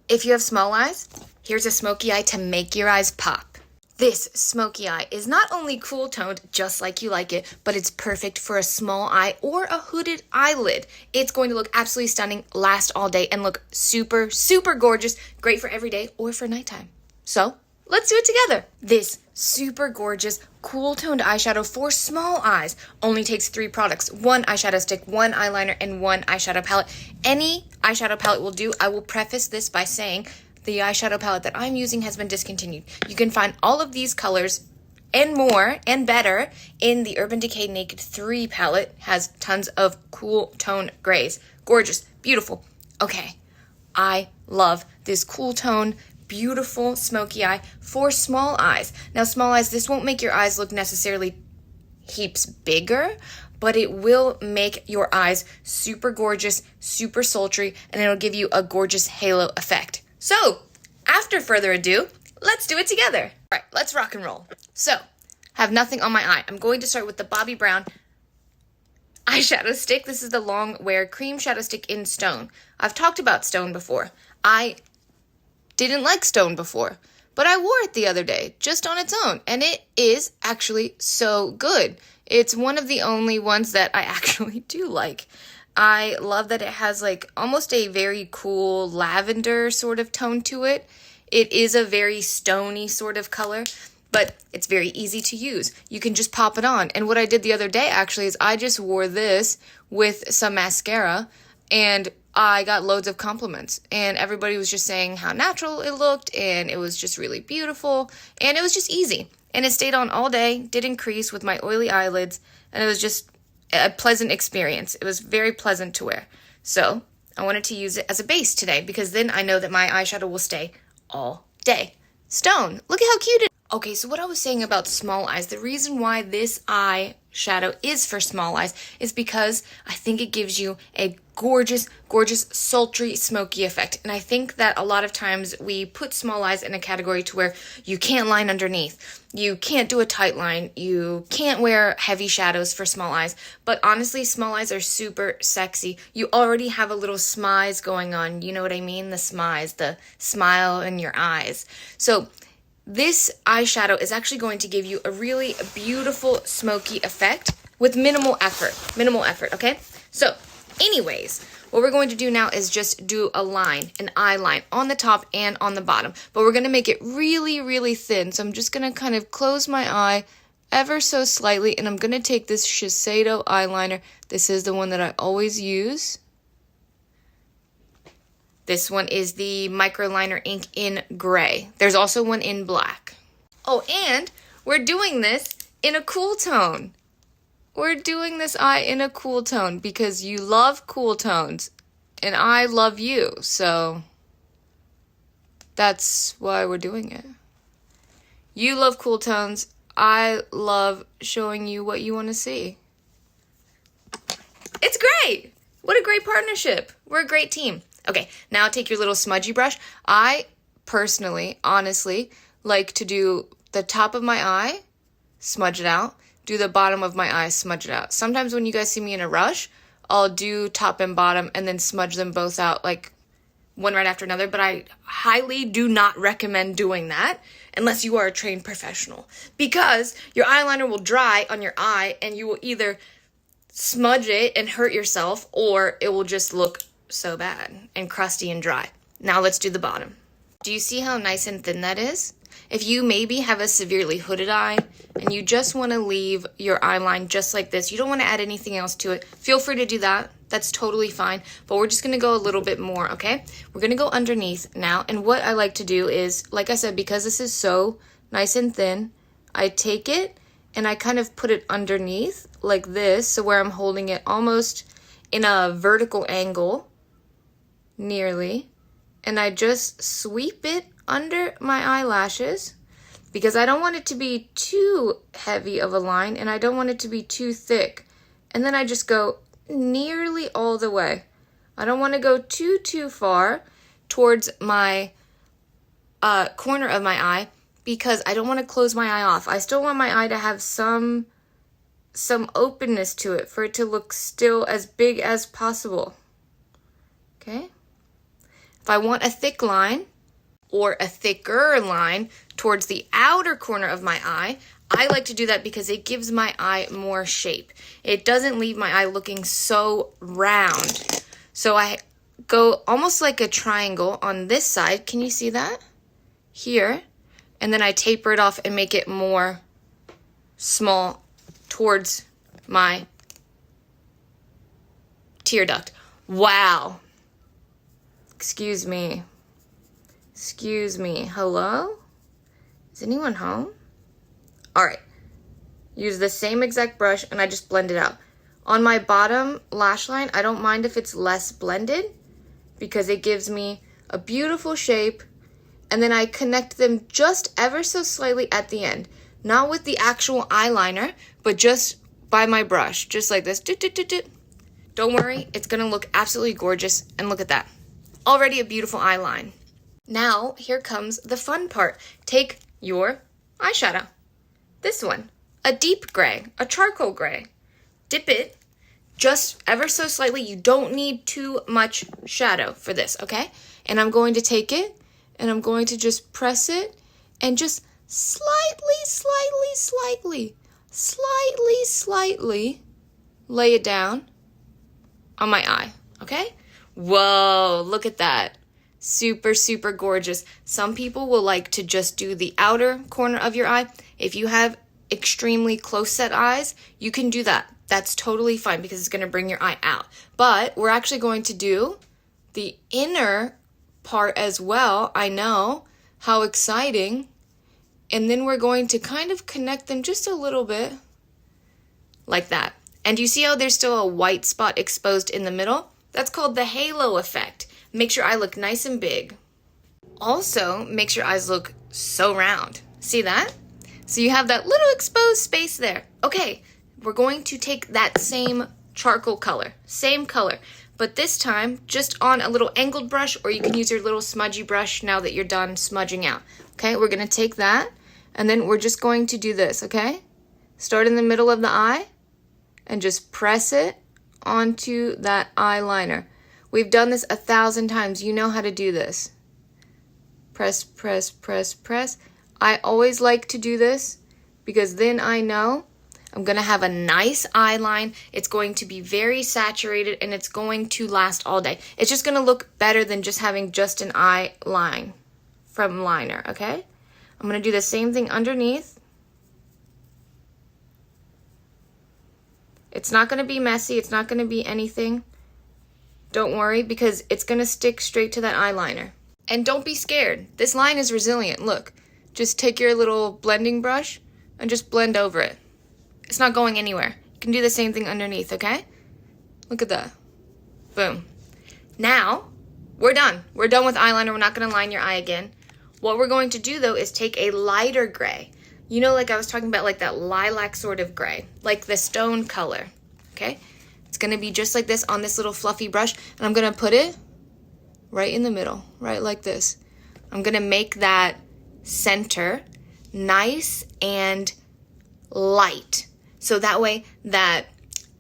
If you have small eyes, here's a smoky eye to make your eyes pop. This smoky eye is not only cool toned, just like you like it, but it's perfect for a small eye or a hooded eyelid. It's going to look absolutely stunning, last all day, and look super, super gorgeous, great for every day or for nighttime. So, let's do it together. This super gorgeous, cool toned eyeshadow for small eyes only takes 3 products: 1 eyeshadow stick, 1 eyeliner, and 1 eyeshadow palette. Any eyeshadow palette will do. I will preface this by saying the eyeshadow palette that I'm using has been discontinued. You can find all of these colors and more and better in the Urban Decay Naked 3 palette. Has tons of cool tone grays. Gorgeous, beautiful. Okay, I love this cool tone, beautiful smoky eye for small eyes. Now, small eyes, this won't make your eyes look necessarily heaps bigger, but it will make your eyes super gorgeous, super sultry, and it'll give you a gorgeous halo effect. So, after further ado, let's do it together. All right, let's rock and roll. So, have nothing on my eye. I'm going to start with the Bobbi Brown eyeshadow stick. This is the long wear cream shadow stick in Stone. I've talked about Stone before. I didn't like Stone before, but I wore it the other day just on its own, and it is actually so good. It's one of the only ones that I actually do like. I love that it has like almost a very cool lavender sort of tone to it. It is a very stony sort of color, but it's very easy to use. You can just pop it on. And what I did the other day actually is I just wore this with some mascara, and I got loads of compliments, and everybody was just saying how natural it looked, and it was just really beautiful, and it was just easy, and it stayed on all day, didn't crease with my oily eyelids, and it was just a pleasant experience. It was very pleasant to wear. So I wanted to use it as a base today, because then I know that my eyeshadow will stay all day. Stone, look at how cute it is. Okay, so what I was saying about small eyes, the reason why this eyeshadow is for small eyes is because I think it gives you a gorgeous, gorgeous, sultry, smoky effect. And I think that a lot of times we put small eyes in a category to where you can't line underneath. You can't do a tight line. You can't wear heavy shadows for small eyes. But honestly, small eyes are super sexy. You already have a little smize going on. You know what I mean? The smize, the smile in your eyes. So this eyeshadow is actually going to give you a really beautiful smoky effect with minimal effort, okay? So, anyways, what we're going to do now is just do a line, an eye line on the top and on the bottom, but we're going to make it really, really thin. So I'm just going to kind of close my eye ever so slightly, and I'm going to take this Shiseido eyeliner. This is the one that I always use. This one is the microliner ink in gray. There's also one in black. Oh, and we're doing this in a cool tone. We're doing this eye in a cool tone because you love cool tones and I love you. So that's why we're doing it. You love cool tones. I love showing you what you want to see. It's great. What a great partnership. We're a great team. Okay, now take your little smudgy brush. I personally, honestly, like to do the top of my eye, smudge it out, do the bottom of my eye, smudge it out. Sometimes when you guys see me in a rush, I'll do top and bottom and then smudge them both out like one right after another, but I highly do not recommend doing that unless you are a trained professional, because your eyeliner will dry on your eye and you will either smudge it and hurt yourself, or it will just look so bad and crusty and dry. Now let's do the bottom. Do you see how nice and thin that is? If you maybe have a severely hooded eye and you just want to leave your eyeline just like this, you don't want to add anything else to it, feel free to do that. That's totally fine. But we're just going to go a little bit more, okay? We're going to go underneath now. And what I like to do is, like I said, because this is so nice and thin, I take it and I kind of put it underneath like this. So where I'm holding it almost in a vertical angle, nearly, and I just sweep it under my eyelashes because I don't want it to be too heavy of a line and I don't want it to be too thick. And then I just go nearly all the way. I don't want to go too far towards my corner of my eye because I don't want to close my eye off. I still want my eye to have some openness to it for it to look still as big as possible. Okay? If I want a thick line or a thicker line towards the outer corner of my eye, I like to do that because it gives my eye more shape. It doesn't leave my eye looking so round. So I go almost like a triangle on this side. Can you see that? Here. And then I taper it off and make it more small towards my tear duct. Wow. Excuse me. Excuse me. Hello? Is anyone home? All right. Use the same exact brush and I just blend it out. On my bottom lash line, I don't mind if it's less blended because it gives me a beautiful shape. And then I connect them just ever so slightly at the end. Not with the actual eyeliner, but just by my brush. Just like this. Don't worry, it's gonna look absolutely gorgeous. And look at that. Already a beautiful eyeline. Now, here comes the fun part. Take your eyeshadow. This one. A deep gray. A charcoal gray. Dip it just ever so slightly. You don't need too much shadow for this, okay? And I'm going to take it and I'm going to just press it and just slightly lay it down on my eye, okay? Whoa, look at that. Super, super gorgeous. Some people will like to just do the outer corner of your eye. If you have extremely close set eyes, you can do that. That's totally fine because it's going to bring your eye out. But we're actually going to do the inner part as well. I know. How exciting. And then we're going to kind of connect them just a little bit like that. And you see how there's still a white spot exposed in the middle? That's called the halo effect. Makes your eye look nice and big. Also makes your eyes look so round. See that? So you have that little exposed space there. Okay, we're going to take that same charcoal color, same color, but this time just on a little angled brush, or you can use your little smudgy brush now that you're done smudging out. Okay, we're gonna take that and then we're just going to do this, okay? Start in the middle of the eye and just press it onto that eyeliner. We've done this 1,000 times. You know how to do this. Press, press, press, press. I always like to do this because then I know I'm going to have a nice eyeline. It's going to be very saturated and it's going to last all day. It's just going to look better than just having just an eye line from liner, okay? I'm going to do the same thing underneath. It's not going to be messy. It's not going to be anything. Don't worry because it's going to stick straight to that eyeliner. And don't be scared. This line is resilient. Look, just take your little blending brush and just blend over it. It's not going anywhere. You can do the same thing underneath, okay? Look at that. Boom. Now, we're done. We're done with eyeliner. We're not going to line your eye again. What we're going to do, though, is take a lighter gray. You know, like I was talking about, like that lilac sort of gray, like the stone color, okay? It's going to be just like this on this little fluffy brush, and I'm going to put it right in the middle, right like this. I'm going to make that center nice and light, so that way that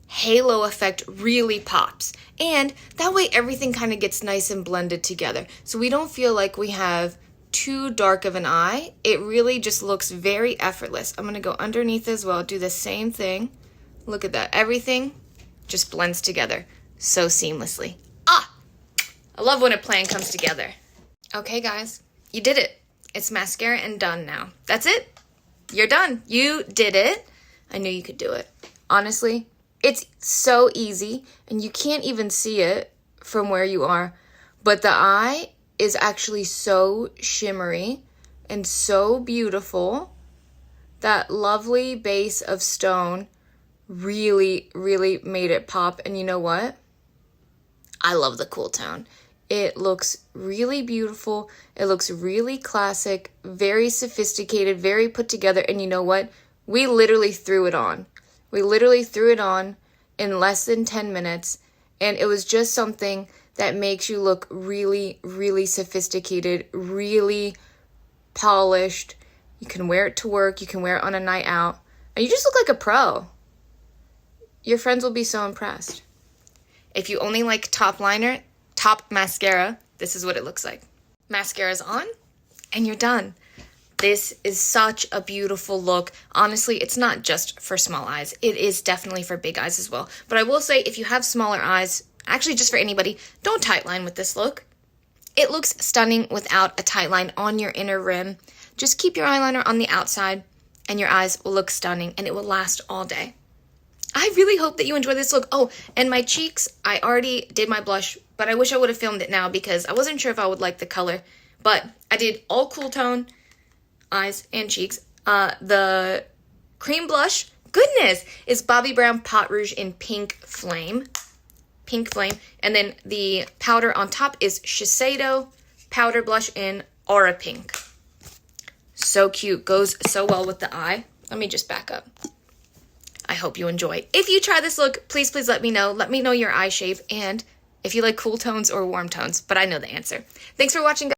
halo effect really pops. And that way everything kind of gets nice and blended together. So we don't feel like we have too dark of an eye. It really just looks very effortless. I'm going to go underneath as well, do the same thing. Look at that. Everything just blends together so seamlessly. Ah! I love when a plan comes together. Okay, guys, you did it. It's mascara and done now. That's it. You're done. You did it. I knew you could do it. Honestly, it's so easy, and you can't even see it from where you are, but the eye is actually so shimmery and so beautiful. That lovely base of stone really, really made it pop. And you know what? I love the cool tone. It looks really beautiful. It looks really classic, very sophisticated, very put together. And you know what? We literally threw it on. We literally threw it on in less than 10 minutes. And it was just something that makes you look really, really sophisticated, really polished. You can wear it to work. You can wear it on a night out. And you just look like a pro. Your friends will be so impressed. If you only like top liner, top mascara, this is what it looks like. Mascara's on, and you're done. This is such a beautiful look. Honestly, it's not just for small eyes. It is definitely for big eyes as well. But I will say, if you have smaller eyes, actually just for anybody, don't tightline with this look. It looks stunning without a tightline on your inner rim. Just keep your eyeliner on the outside, and your eyes will look stunning, and it will last all day. I really hope that you enjoy this look. Oh, and my cheeks, I already did my blush, but I wish I would have filmed it now because I wasn't sure if I would like the color. But I did all cool tone, eyes and cheeks. The cream blush, goodness, is Bobbi Brown Pot Rouge in Pink Flame. Pink Flame. And then the powder on top is Shiseido Powder Blush in Aura Pink. So cute. Goes so well with the eye. Let me just back up. I hope you enjoy. If you try this look, please, please let me know. Let me know your eye shape and if you like cool tones or warm tones, but I know the answer. Thanks for watching, guys.